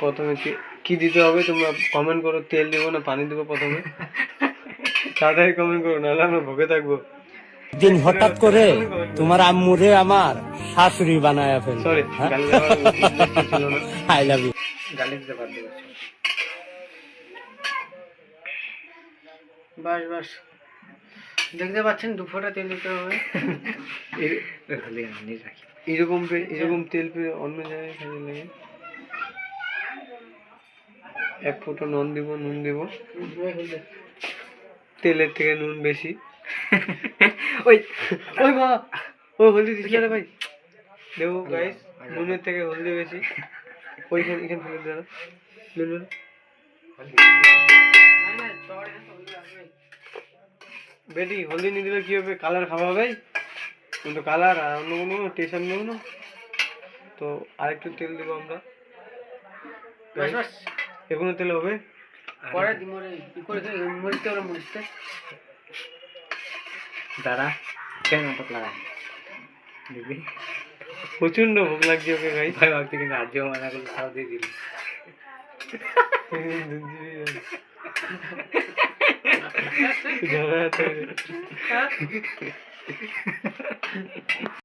প্রথমে কি দিতে হবে তোমরা কমেন্ট করো। তেল দেবো না পানি দেবো প্রথমে? তাড়াতাড়ি কমেন্ট করো, নাহলে আমরা ভোগে থাকবো। দিন হঠাৎ করে তোমার আম্মুরে আমার শাশুড়ি বানায় ফেল। সরি, গালি দেওয়ার উদ্দেশ্য ছিল না। I love you. গালি দিতে বাধ্য করছো। বাস বাস, দেখতে পাচ্ছেন 2 ফোঁটা তেল দিতে হবে। এরকম তেল পেয়ে অন্য জায়গায় কাজে লাগে। 1 ফোঁটা নুন দিব। তেলের থেকে নুন বেশি। ওই ওই মা, ওই হলদি দিচ্ছে রে ভাই। দেখো গাইস, নুনের থেকে হলদি বেশি। ওইখানে এখানে ফেলে দেন। নুন বেটি, হলদি নিয়ে দিলে কি হবে? কালার খাওয়া হবে, কিন্তু কালার আর অন্য কোনো টেস্ট আমি নেব না। তো আরেকটু তেল দেবো আমরা। এখনো তেল হবে। পরে দিমরে কি করে মরিতে ওরা মরিতে দাঁড়া, কেন মত লাগা দিবি। প্রচন্ড ভোগ লাগছে ওকে গাই। ভাই ভাবছি কিন্তু আজ মানা করলে খাওয়া দিয়ে দিল।